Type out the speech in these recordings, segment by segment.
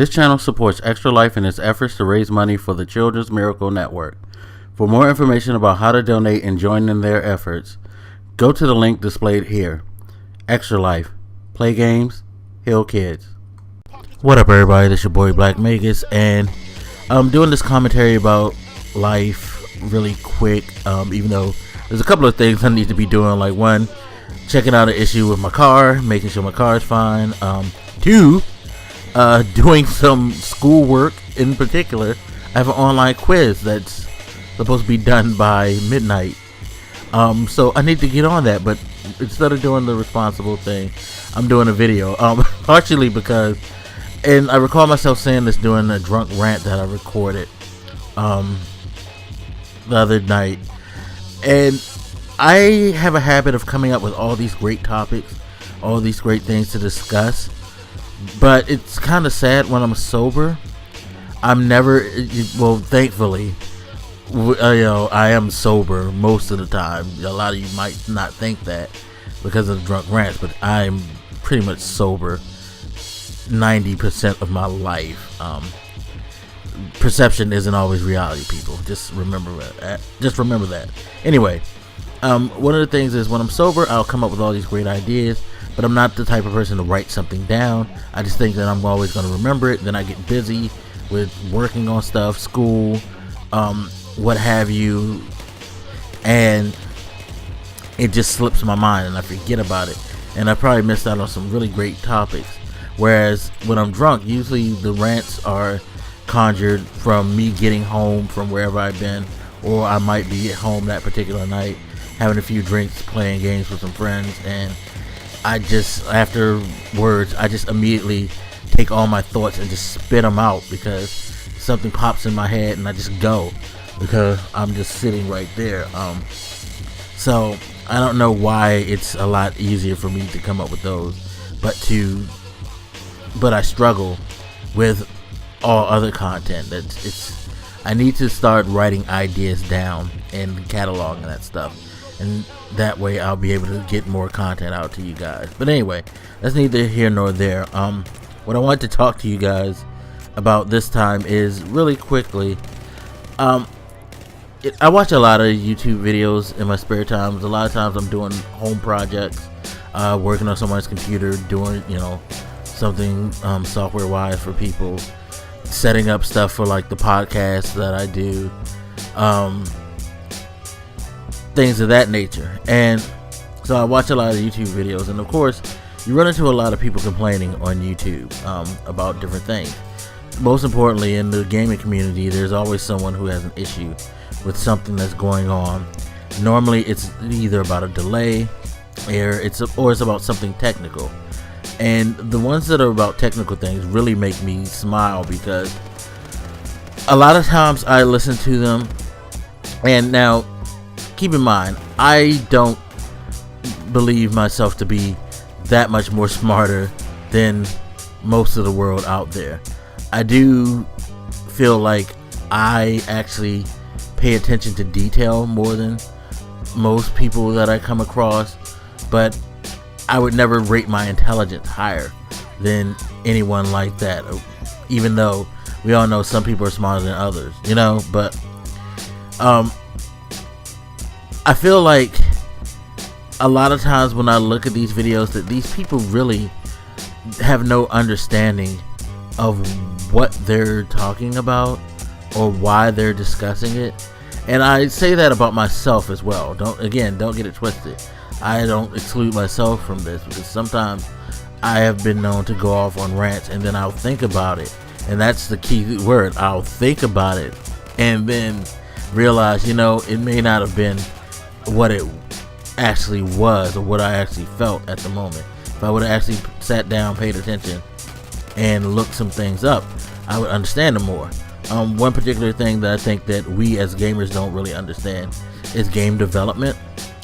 This channel supports Extra Life in its efforts to raise money for the Children's Miracle Network. For more information about how to donate and join in their efforts, go to the link displayed here. Extra Life. Play games, heal kids. What up, everybody? This is your boy Black Magus, and I'm doing this commentary about life really quick, even though there's a couple of things I need to be doing, like one, checking out an issue with my car, making sure my car is fine, two, doing some schoolwork. In particular, I have an online quiz that's supposed to be done by midnight, so I need to get on that, but instead of doing the responsible thing, I'm doing a video, partially because, and I recall myself saying this during a drunk rant that I recorded the other night, and I have a habit of coming up with all these great topics, all these great things to discuss, but it's kind of sad when I'm sober. I'm never, well, thankfully, I am sober most of the time. A lot of you might not think that because of the drunk rants, but I'm pretty much sober 90% of my life. Perception isn't always reality, people. Just remember that. Anyway, one of the things is when I'm sober, I'll come up with all these great ideas, but I'm not the type of person to write something down. I just think that I'm always going to remember it. Then I get busy with working on stuff, school, what have you, and it just slips my mind and I forget about it, and I probably missed out on some really great topics. Whereas when I'm drunk, usually the rants are conjured from me getting home from wherever I've been, or I might be at home that particular night having a few drinks, playing games with some friends, and I just, afterwards, I just immediately take all my thoughts and just spit them out because something pops in my head and I just go because I'm just sitting right there. So I don't know why it's a lot easier for me to come up with those, but I struggle with all other content. I need to start writing ideas down and cataloging that stuff, and that way I'll be able to get more content out to you guys. But anyway, that's neither here nor there. What I want to talk to you guys about this time is really quickly, I watch a lot of YouTube videos in my spare times. A lot of times I'm doing home projects, working on someone's computer, doing, something software wise for people, setting up stuff for like the podcast that I do, things of that nature. And so I watch a lot of YouTube videos, and of course you run into a lot of people complaining on YouTube about different things. Most importantly, in the gaming community, there's always someone who has an issue with something that's going on. Normally it's either about a delay or it's about something technical, and the ones that are about technical things really make me smile because a lot of times I listen to them. And now keep in mind, I don't believe myself to be that much more smarter than most of the world out there. I do feel like I actually pay attention to detail more than most people that I come across, but I would never rate my intelligence higher than anyone like that, even though we all know some people are smarter than others, but I feel like a lot of times when I look at these videos that these people really have no understanding of what they're talking about or why they're discussing it. And I say that about myself as well. Don't get it twisted. I don't exclude myself from this because sometimes I have been known to go off on rants and then I'll think about it. And that's the key word. I'll think about it and then realize, it may not have been what it actually was or what I actually felt at the moment. If I would have actually sat down, paid attention, and looked some things up, I would understand them more. One particular thing that I think that we as gamers don't really understand is game development.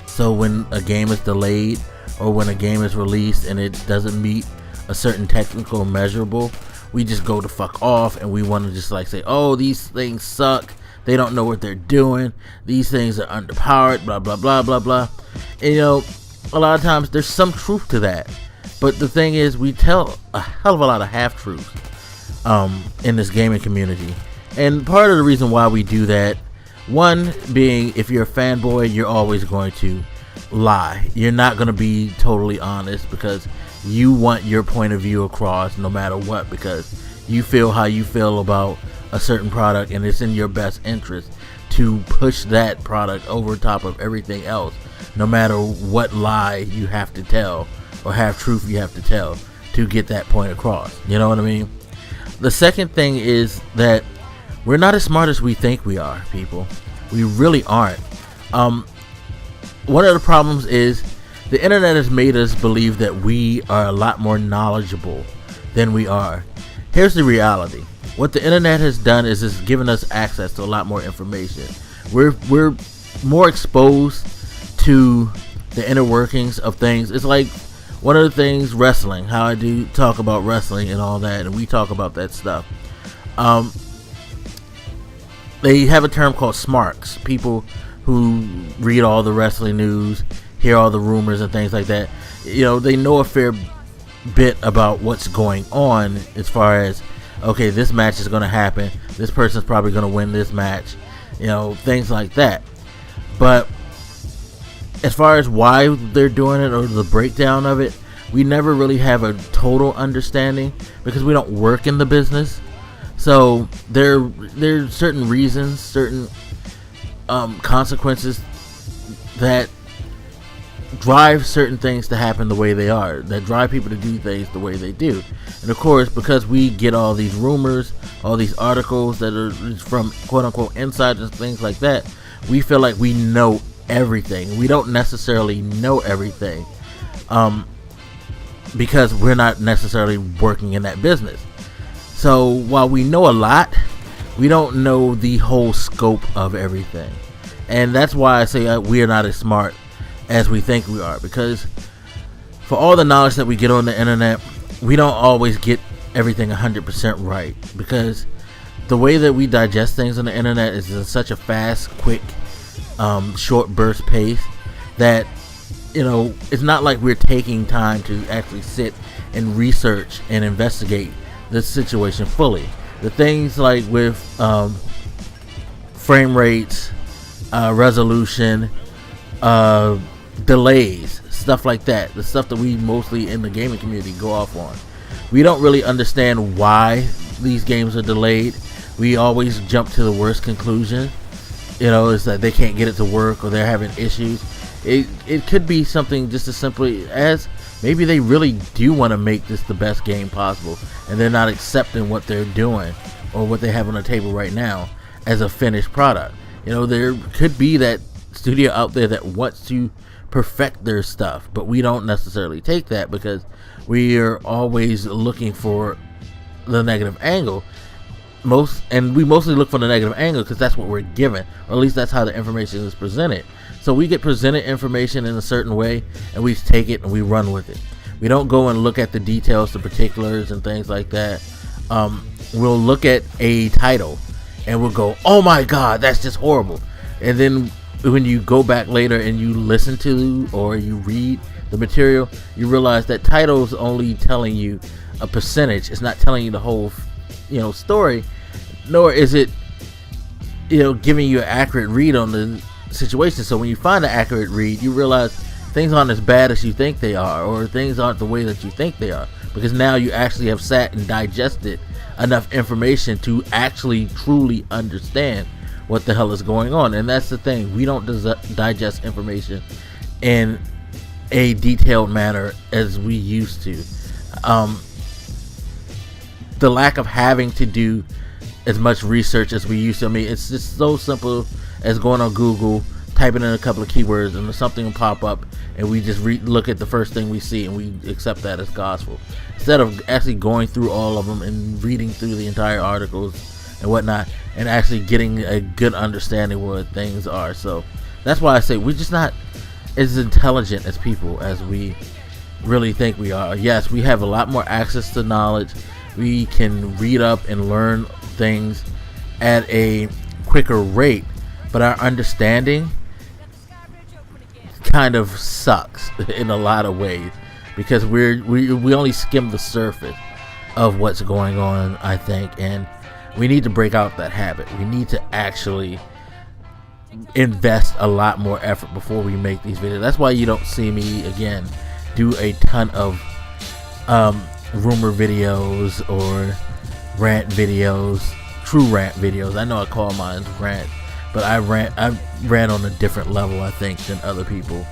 So when a game is delayed or when a game is released and it doesn't meet a certain technical measurable, we just go to fuck off and we want to just like say, oh, these things suck, they don't know what they're doing, these things are underpowered, blah blah blah blah blah. And, a lot of times there's some truth to that, but the thing is we tell a hell of a lot of half truths. in this gaming community. And part of the reason why we do that, one being, if you're a fanboy, you're always going to lie. You're not going to be totally honest because you want your point of view across no matter what, because you feel how you feel about a certain product and it's in your best interest to push that product over top of everything else, no matter what lie you have to tell or half truth you have to tell to get that point across. You know what I mean? The second thing is that we're not as smart as we think we are, people. We really aren't. One of the problems is the internet has made us believe that we are a lot more knowledgeable than we are. Here's the reality. What the internet has done is it's given us access to a lot more information. We're more exposed to the inner workings of things. It's like one of the things, wrestling, how I do talk about wrestling and all that, and we talk about that stuff. They have a term called smarks, people who read all the wrestling news, hear all the rumors and things like that. You know, they know a fair bit about what's going on as far as, okay, this match is going to happen, this person's probably going to win this match, you know, things like that. But as far as why they're doing it or the breakdown of it, we never really have a total understanding because we don't work in the business. So there's certain reasons, certain consequences that drive certain things to happen the way they are, that drive people to do things the way they do. And of course, because we get all these rumors, all these articles that are from quote-unquote insiders and things like that, we feel like we know everything. We don't necessarily know everything because we're not necessarily working in that business. So while we know a lot, we don't know the whole scope of everything. And that's why I say we are not as smart as we think we are, because for all the knowledge that we get on the internet, we don't always get everything 100% right, because the way that we digest things on the internet is in such a fast, quick, short burst pace that, you know, it's not like we're taking time to actually sit and research and investigate the situation fully. The things like with frame rates, resolution, delays, stuff like that, the stuff that we mostly in the gaming community go off on, we don't really understand why these games are delayed. We always jump to the worst conclusion. You know, it's that they can't get it to work or they're having issues. It could be something just as simply as maybe they really do want to make this the best game possible and they're not accepting what they're doing or what they have on the table right now as a finished product. You know, there could be that studio out there that wants to perfect their stuff, but we don't necessarily take that because we are always looking for the negative angle. We mostly look for the negative angle because that's what we're given, or at least that's how the information is presented. So we get presented information in a certain way and we take it and we run with it. We don't go and look at the details, the particulars and things like that. We'll look at a title and we'll go, oh my god, that's just horrible. And then when you go back later and you listen to or you read the material, you realize that title's only telling you a percentage. It's not telling you the whole, you know, story, nor is it, you know, giving you an accurate read on the situation. So when you find an accurate read, you realize things aren't as bad as you think they are, or things aren't the way that you think they are, because now you actually have sat and digested enough information to actually truly understand what the hell is going on. And that's the thing, we don't digest information in a detailed manner as we used to. The lack of having to do as much research as we used to. I mean, it's just so simple as going on Google, typing in a couple of keywords, and something will pop up, and we just look at the first thing we see, and we accept that as gospel, instead of actually going through all of them and reading through the entire articles and whatnot, and actually getting a good understanding of what things are. So that's why I say we're just not as intelligent as people as we really think we are. Yes, we have a lot more access to knowledge. We can read up and learn things at a quicker rate, but our understanding kind of sucks in a lot of ways because we only skim the surface. of what's going on, I think, and we need to break out that habit. We need to actually invest a lot more effort before we make these videos. That's why you don't see me again do a ton of rumor videos or rant videos, true rant videos. I know I call mine rant, but I ran on a different level, I think, than other people,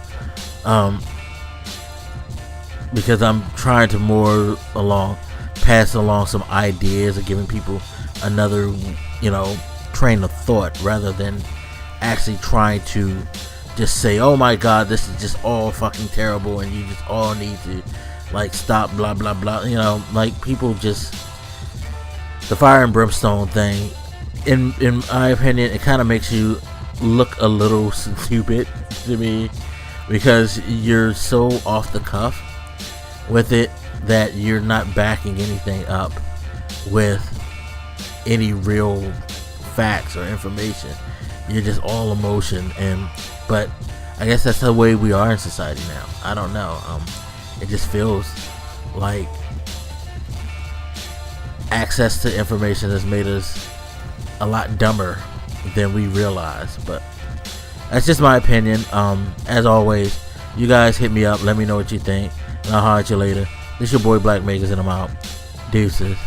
because I'm trying to pass along some ideas of giving people another, train of thought, rather than actually trying to just say, oh my god, this is just all fucking terrible and you just all need to stop, blah blah blah. People just, the fire and brimstone thing, in my opinion, it kind of makes you look a little stupid to me, because you're so off the cuff with it that you're not backing anything up with any real facts or information. You're just all emotion, but I guess that's the way we are in society now. I don't know. It just feels like access to information has made us a lot dumber than we realize. But that's just my opinion. As always, you guys hit me up. Let me know what you think, and I'll holler at you later. This your boy Black Makers, and I'm out. Deuces.